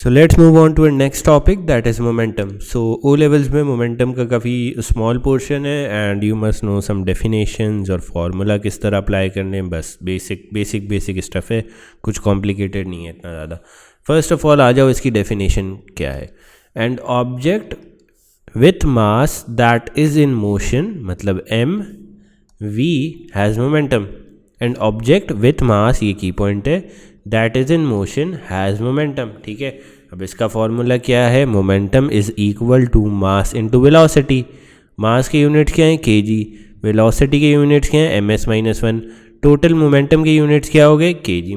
So let's move on to next topic that is momentum. So O levels में momentum का काफ़ी small portion है and you must know some definitions और formula किस तरह apply करने. बस बेसिक स्टफ़ है, कुछ कॉम्प्लिकेटेड नहीं है इतना ज़्यादा. फर्स्ट ऑफ ऑल आ जाओ इसकी डेफिनेशन क्या है. And object with mass that is in motion, मतलब M V has momentum. And object with mass, ये की पॉइंट है, that is in motion has momentum. ठीक है, अब इसका फॉर्मूला क्या है? Momentum is equal to mass into velocity. Mass के यूनिट्स क्या हैं? kg. वेलोसिटी के यूनिट्स क्या हैं? ms-1. टोटल मोमेंटम के यूनिट्स क्या हो गए? kg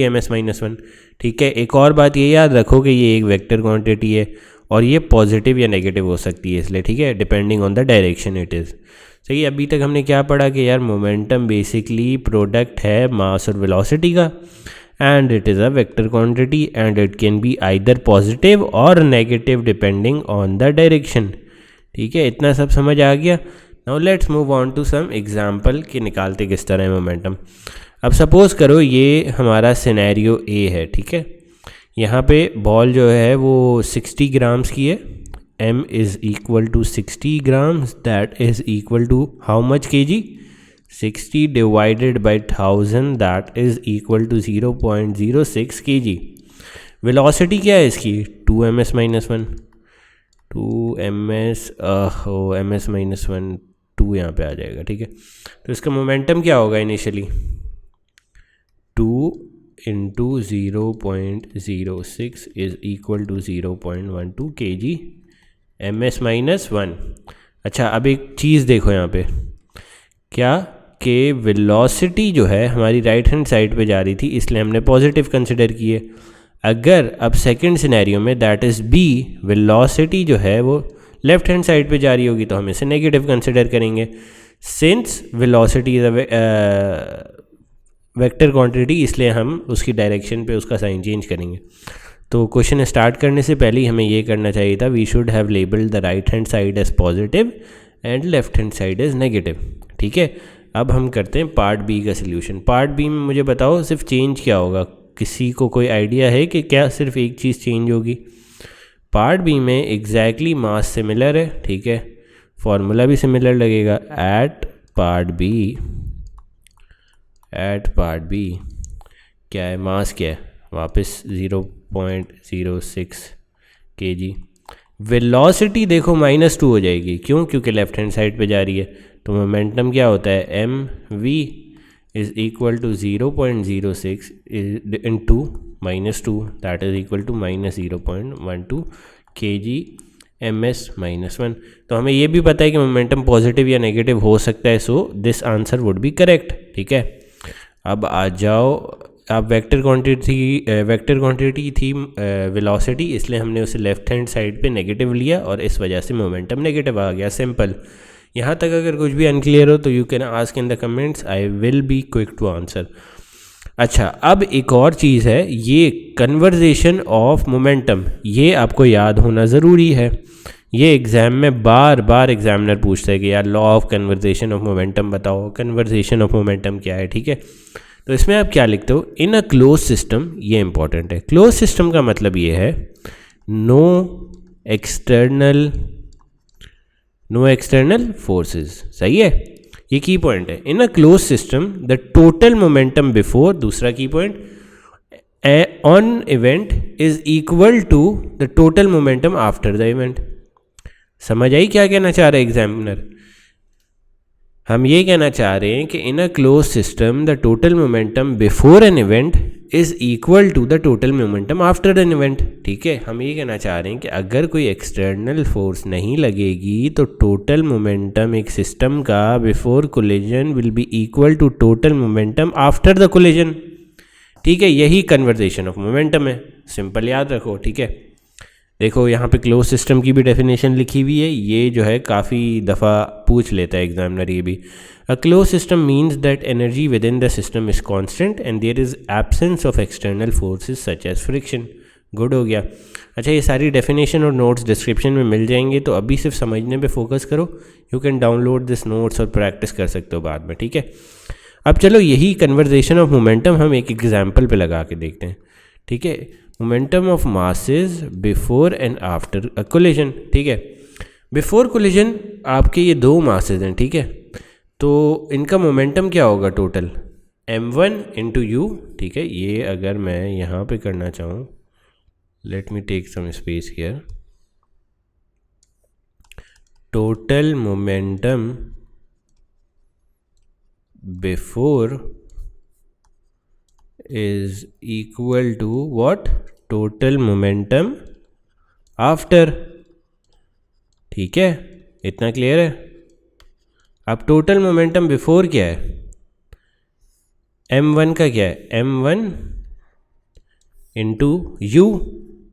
ms-1. ठीक है, एक और बात ये याद रखो कि ये एक वेक्टर क्वांटिटी है और ये पॉजिटिव या नेगेटिव हो सकती है, इसलिए ठीक है, depending on the direction it is. सही. अभी तक हमने क्या पढ़ा कि यार मोमेंटम बेसिकली प्रोडक्ट है मास और वेलोसिटी का and it is a vector quantity and it can be either positive और negative depending on the direction. ठीक है, इतना सब समझ आ गया. Now let's move on to some example कि निकालते किस तरह है मोमेंटम. अब सपोज़ करो ये हमारा सिनेरियो ए है. ठीक है, यहाँ पे बॉल जो है वो 60 ग्राम्स की है. m is equal to 60 grams, that is equal to how much kg? 60 divided by 1000, that is equal to 0.06 kg. Velocity क्या है इसकी? 2ms-1. 2ms-1 2 यहाँ पे आ जाएगा. ठीक है, तो इसका मोमेंटम क्या होगा initially? 2 into 0.06 is equal to 0.12 kg ms-1. अच्छा, अब एक चीज़ देखो यहाँ पे क्या कि वेलोसिटी जो है हमारी राइट हैंड साइड पे जा रही थी, इसलिए हमने पॉजिटिव कंसिडर किए. अगर अब सेकंड सिनेरियो में दैट इज़ बी, वेलोसिटी जो है वो लेफ्ट हैंड साइड पे जा रही होगी तो हम इसे नेगेटिव कंसिडर करेंगे. Since velocity is a vector quantity, इसलिए हम उसकी डायरेक्शन पे उसका साइन चेंज करेंगे. तो क्वेश्चन स्टार्ट करने से पहले ही हमें ये करना चाहिए था, we should have labelled the right hand side as positive and left hand side as negative. ठीक है, अब हम करते हैं पार्ट बी का सिल्यूशन. पार्ट बी में मुझे बताओ सिर्फ चेंज क्या होगा? किसी को कोई आइडिया है कि क्या सिर्फ एक चीज़ चेंज होगी? पार्ट बी में एग्जैक्टली मास सिमिलर है. ठीक है, फॉर्मूला भी सिमिलर लगेगा. एट पार्ट बी क्या है? मास क्या है? वापस 0.06 kg. वेलोसिटी देखो -2 हो जाएगी. क्यों? क्योंकि लेफ्ट हैंड साइड पे जा रही है. तो मोमेंटम क्या होता है? mv is equal to 0.06 into -2, that is equal to -0.12 kg ms-1. तो हमें ये भी पता है कि मोमेंटम पॉजिटिव या नेगेटिव हो सकता है, so this answer would be correct. ठीक है, अब आ जाओ. अब वेक्टर क्वांटिटी थी वेलोसिटी, इसलिए हमने उसे लेफ्ट हैंड साइड पे नेगेटिव लिया और इस वजह से मोमेंटम नेगेटिव आ गया. सिंपल. यहाँ तक अगर कुछ भी अनक्लियर हो तो you can ask in the comments, I will be quick to answer. अच्छा, अब एक और चीज़ है, ये कन्वर्जेशन ऑफ मोमेंटम, ये आपको याद होना ज़रूरी है. ये एग्ज़ाम में बार बार एग्जामिनर पूछता है कि यार law of conversation of momentum बताओ, कन्वर्जेशन ऑफ मोमेंटम क्या है. ठीक है, तो इसमें आप क्या लिखते हो? इन अ क्लोज सिस्टम. ये इंपॉर्टेंट है. क्लोज सिस्टम का मतलब ये है नो एक्सटर्नल फोर्सेस. सही है, ये की पॉइंट है. In a close system the total momentum before, दूसरा key point, on event is equal to the total momentum after the event. समझ आई क्या कहना चाह रहे हैं एग्जामिनर? हम ये कहना चाह रहे हैं कि in a close system the total momentum before an event is equal to the total momentum after an event. ठीक है, हम ये कहना चाह रहे हैं कि अगर कोई एक्सटर्नल फोर्स नहीं लगेगी तो टोटल मोमेंटम एक सिस्टम का before collision will be equal to total momentum after the collision. ठीक है, यही कन्वर्जेशन ऑफ मोमेंटम है. सिंपल याद रखो. ठीक है, देखो यहाँ पे क्लोज सिस्टम की भी डेफिनेशन लिखी हुई है. ये जो है काफ़ी दफ़ा पूछ लेता है एग्जामिनर ये भी. A close system means that energy within the system is constant and there is absence of external forces such as friction. Good हो गया. अच्छा, ये सारी डेफिनेशन और नोट्स डिस्क्रिप्शन में मिल जाएंगे, तो अभी सिर्फ समझने पे फोकस करो. You can download this notes और प्रैक्टिस कर सकते हो बाद में. ठीक है, अब चलो यही कन्वर्जेशन ऑफ मोमेंटम हम एक एग्जाम्पल पे लगा के देखते हैं. ठीक है, momentum of masses before and after a collision, ठीक है। बिफोर कोलिजन आपके ये दो मासेस हैं, ठीक है, तो इनका मोमेंटम क्या होगा टोटल, m1 इंटू यू, ठीक है। ये अगर मैं यहाँ पे करना चाहूँ, let me take some space here, total momentum before is equal to what, total momentum after, ठीक है, इतना क्लियर है। अब टोटल मोमेंटम बिफोर क्या है, m1 का क्या है, m1 इंटू यू,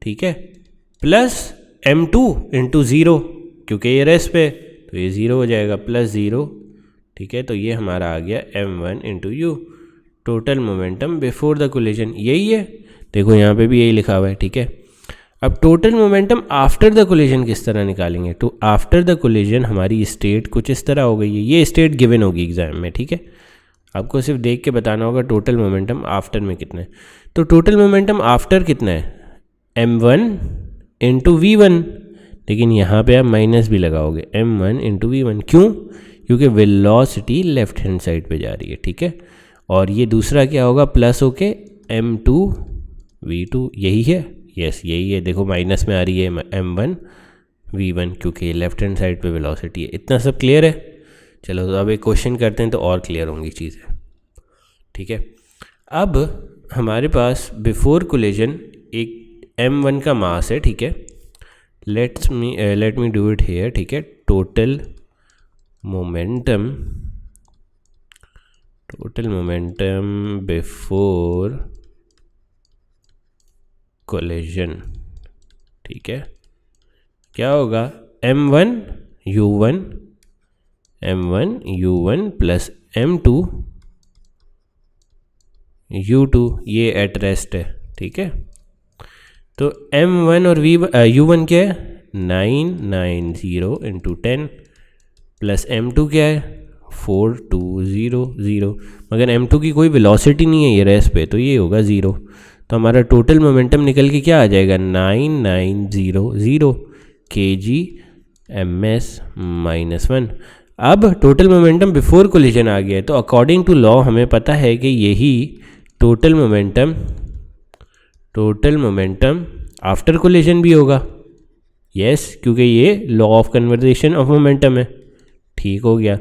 ठीक है, प्लस m2 इंटू ज़ीरो, क्योंकि ये रेस्ट पे तो ये ज़ीरो हो जाएगा, प्लस ज़ीरो, ठीक है। तो ये हमारा आ गया m1 into you, total momentum before the collision, यही है, देखो यहाँ पे भी यही लिखा हुआ है, ठीक है। अब total momentum after the collision किस तरह निकालेंगे, तो आफ्टर द कोलिजन हमारी स्टेट कुछ इस तरह हो गई है, ये स्टेट गिवन होगी एग्जाम में, ठीक है। आपको सिर्फ देख के बताना होगा टोटल मोमेंटम आफ्टर में कितना है। तो टोटल मोमेंटम आफ्टर कितना है, m1 इंटू v1, लेकिन यहाँ पे आप माइनस भी लगाओगे, m1 इंटू v1, क्यों, क्योंकि वेलोसिटी लेफ्ट हैंड साइड पे जा रही है, ठीक है। और ये दूसरा क्या होगा, प्लस होके m2 v2, यही है, यस यही है, देखो माइनस में आ रही है m1 v1, क्योंकि लेफ्ट हैंड साइड पे वेलोसिटी है। इतना सब क्लियर है। चलो तो अब एक क्वेश्चन करते हैं तो और क्लियर होंगी चीज़ें, ठीक है। अब हमारे पास बिफोर कोलिजन एक m1 का मास है, ठीक है, let me do it here, ठीक है। टोटल मोमेंटम बिफोर कोलिजन, ठीक है, क्या होगा, m1 u1 plus m2 u2, ये एट रेस्ट है, ठीक है। तो m1 और u1 क्या है, 990 इंटू 10 प्लस m2 क्या है, 4200, मगर m2 की कोई वेलोसिटी नहीं है ये रेस्ट पे, तो ये होगा 0। तो हमारा टोटल मोमेंटम निकल के क्या आ जाएगा, 9900 kg ms-1। अब टोटल मोमेंटम बिफोर कोलिजन आ गया है, तो अकॉर्डिंग टू लॉ हमें पता है कि यही टोटल मोमेंटम आफ्टर कोलिजन भी होगा, यस, क्योंकि ये law of conversation of momentum है, ठीक हो गया।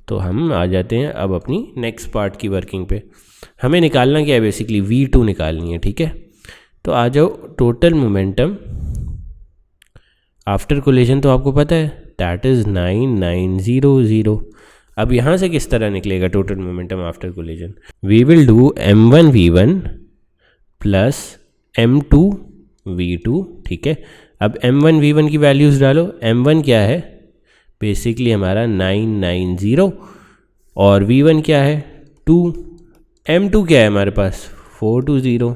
तो हम आ जाते हैं अब अपनी नेक्स्ट पार्ट की वर्किंग पे। हमें निकालना क्या है, बेसिकली v2 निकालनी है, ठीक है। तो आ जाओ, टोटल मोमेंटम आफ्टर कोलिजन तो आपको पता है, दैट इज़ 9900। अब यहाँ से किस तरह निकलेगा total momentum after collision, we will do m1 v1 plus m2 v2, ठीक है। अब m1 v1 की वैल्यूज़ डालो, m1 क्या है, बेसिकली हमारा 990, और v1 क्या है 2, m2 क्या है हमारे पास 420,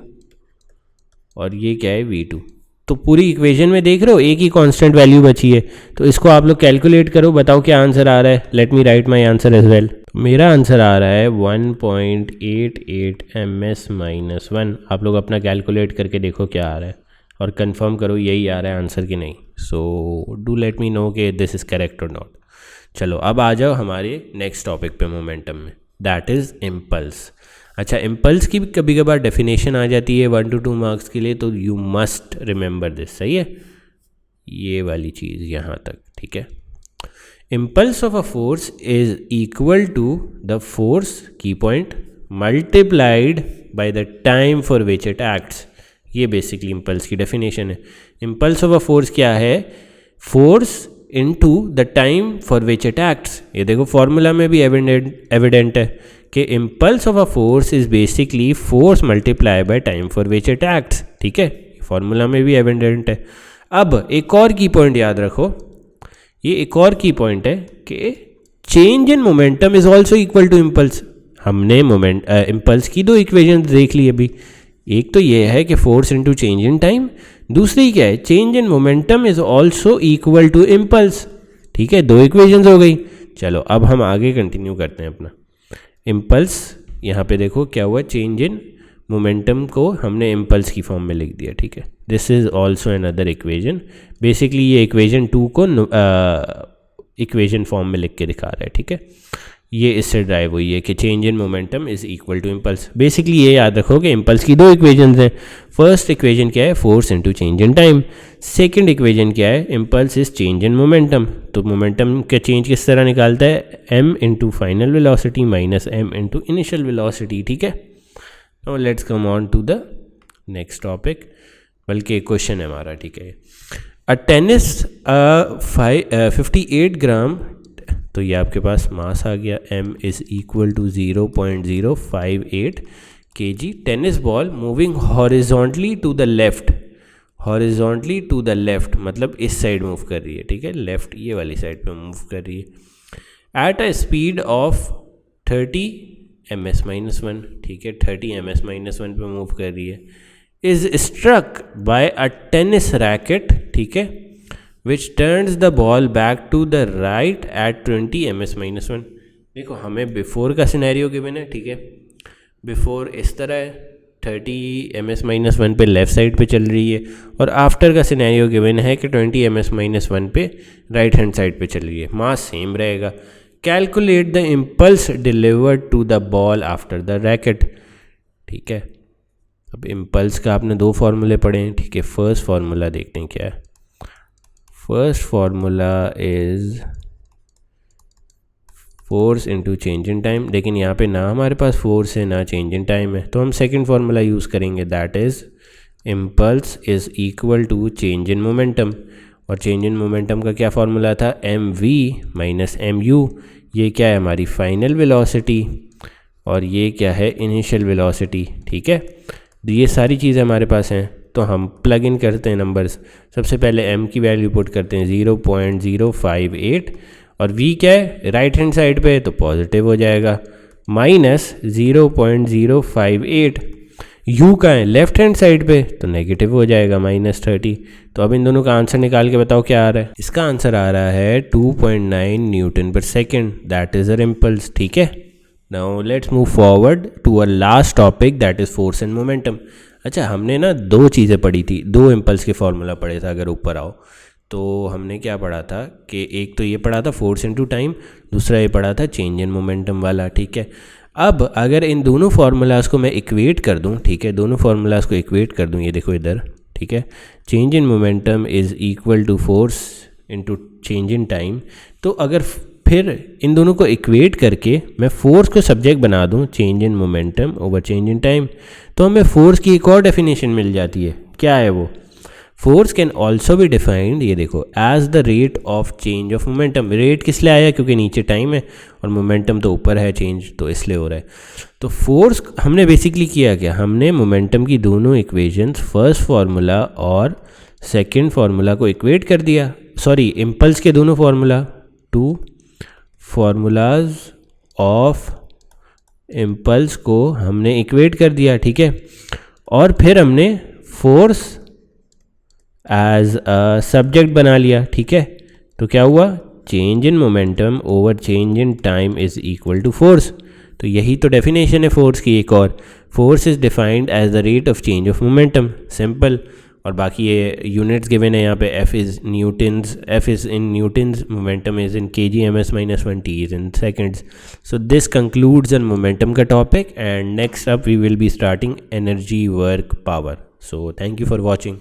और ये क्या है v2। तो पूरी इक्वेशन में देख रहे हो एक ही कांस्टेंट वैल्यू बची है, तो इसको आप लोग कैलकुलेट करो, बताओ क्या आंसर आ रहा है। Let me write my answer as well. मेरा आंसर आ रहा है 1.88 ms-1। आप लोग अपना कैलकुलेट करके देखो क्या आ रहा है और कंफर्म करो यही आ रहा है आंसर कि नहीं। So do let me know कि दिस इज़ करेक्ट और नॉट। चलो अब आ जाओ हमारे नेक्स्ट टॉपिक पे मोमेंटम में, दैट इज़ इम्पल्स। अच्छा, इम्पल्स की कभी कभार डेफिनेशन आ जाती है 1 to 2 मार्क्स के लिए, तो यू मस्ट रिमेंबर दिस, सही है, ये वाली चीज़ यहाँ तक, ठीक है। Impulse of a force is equal to the force key point multiplied by the time for which it acts. ये बेसिकली इम्पल्स की डेफिनेशन है। इम्पल्स ऑफ अ फोर्स क्या है, force into the time for which it acts. ये देखो formula में भी evident है कि impulse of a force is basically force multiply by time for which it acts, ठीक है, फॉर्मूला में भी एविडेंट है। अब एक और की पॉइंट याद रखो, ये एक और की पॉइंट है कि change in momentum is also equal to impulse. हमने इम्पल्स की दो इक्वेशन देख ली अभी, एक तो ये है कि force into change in time, दूसरी क्या है, change in momentum is also equal to impulse, ठीक है, दो इक्वेशंस हो गई। चलो अब हम आगे कंटिन्यू करते हैं अपना। इम्पल्स यहाँ पे देखो क्या हुआ, चेंज इन मोमेंटम को हमने इम्पल्स की फॉर्म में लिख दिया, ठीक है। This is also another equation. Basically ये इक्वेशन 2 को इक्वेशन फॉर्म में लिख के दिखा रहा है, ठीक है। ये इससे ड्राइव हुई है कि change in momentum is equal to impulse. Basically ये याद रखो कि इम्पल्स की दो इक्वेशंस हैं। फर्स्ट इक्वेशन क्या है, force into change in time. Second equation क्या है, impulse is change in momentum. तो मोमेंटम का चेंज किस तरह निकालता है, m into final velocity minus m into initial velocity, ठीक है। Now let's come on to the next topic, बल्कि एक क्वेश्चन है हमारा, ठीक है। अ टेनिस 58 ग्राम, तो ये आपके पास मास आ गया, m is equal to 0.058 kg। Tennis ball moving horizontally to the left, horizontally to the left मतलब इस साइड मूव कर रही है, ठीक है, लेफ़्ट ये वाली साइड पे मूव कर रही है। At a speed of 30 ms-1, ठीक है, 30 ms-1 पे मूव कर रही है। Is struck by a tennis racket, ठीक है, which turns the ball back to the right at 20 ms-1। देखो हमें बिफोर का सिनेरियो गिवन है, ठीक है। बिफोर इस तरह है, 30 ms-1 पे लेफ़्ट साइड पे चल रही है, और आफ्टर का सिनेरियो गिवन है कि 20 ms-1 पे राइट हैंड साइड पे चल रही है। मास सेम रहेगा। Calculate the impulse delivered to the ball after the racket, ठीक है। अब इम्पल्स का आपने दो फार्मूले पढ़े हैं, ठीक है। फर्स्ट फार्मूला देखते हैं क्या है। First formula is force into change in time, लेकिन यहाँ पे ना हमारे पास फोर्स है ना चेंज इन टाइम है, तो हम सेकंड फार्मूला यूज़ करेंगे, that is impulse is equal to change in momentum. और चेंज इन मोमेंटम का क्या फार्मूला था, mv माइनस mu। ये क्या है, हमारी फाइनल वेलोसिटी, और ये क्या है, इनिशियल वेलोसिटी, ठीक है। ये सारी चीज़ें हमारे पास हैं, तो हम प्लग इन करते हैं नंबर्स। सबसे पहले m की वैल्यू पुट करते हैं 0.058, और v क्या है, राइट हैंड साइड पे तो पॉजिटिव हो जाएगा, माइनस 0.058। u का है लेफ्ट हैंड साइड पे तो नेगेटिव हो जाएगा, -30। तो अब इन दोनों का आंसर निकाल के बताओ क्या आ रहा है। इसका आंसर आ रहा है 2.9 newton per second, that is a impulse, ठीक है। Now let's move forward to a last topic, that is force and momentum. अच्छा, हमने ना दो चीज़ें पढ़ी थी, दो इम्पल्स के फार्मूला पढ़े था। अगर ऊपर आओ तो हमने क्या पढ़ा था कि एक तो ये पढ़ा था फोर्स इनटू टाइम, दूसरा ये पढ़ा था चेंज इन मोमेंटम वाला, ठीक है। अब अगर इन दोनों फार्मूलाज़ को मैं इक्वेट कर दूं, ठीक है, दोनों फार्मूलाज़ को इक्वेट कर दूं, ये देखो इधर, ठीक है, change in momentum is equal to force into change in time. तो अगर फिर इन दोनों को इक्वेट करके मैं फोर्स को सब्जेक्ट बना दूं, change in momentum over change in time, तो हमें फोर्स की एक और डेफिनेशन मिल जाती है। क्या है वो, force can also be defined, ये देखो, as the rate of change of momentum. Rate किस लिए आया, क्योंकि नीचे टाइम है और मोमेंटम तो ऊपर है चेंज, तो इसलिए हो रहा है। तो फोर्स हमने बेसिकली किया क्या, हमने मोमेंटम की दोनों इक्वेशंस, फर्स्ट फार्मूला और सेकंड फार्मूला को इक्वेट कर दिया, सॉरी इम्पल्स के दोनों formula, to formulas of impulse को हमने इक्वेट कर दिया, ठीक है। और फिर हमने फोर्स एज अ सब्जेक्ट बना लिया, ठीक है। तो क्या हुआ, change in momentum over change in time is equal to force. तो यही तो डेफिनेशन है फोर्स की एक और, force is defined as the rate of change of momentum, simple. और बाकी ये यूनिट्स गिवन है यहाँ पे, f is newtons, f is in newtons, momentum is in kg/-1, t is in seconds. So this concludes on momentum का topic, and next up we will be starting energy, work, power. So thank you for watching.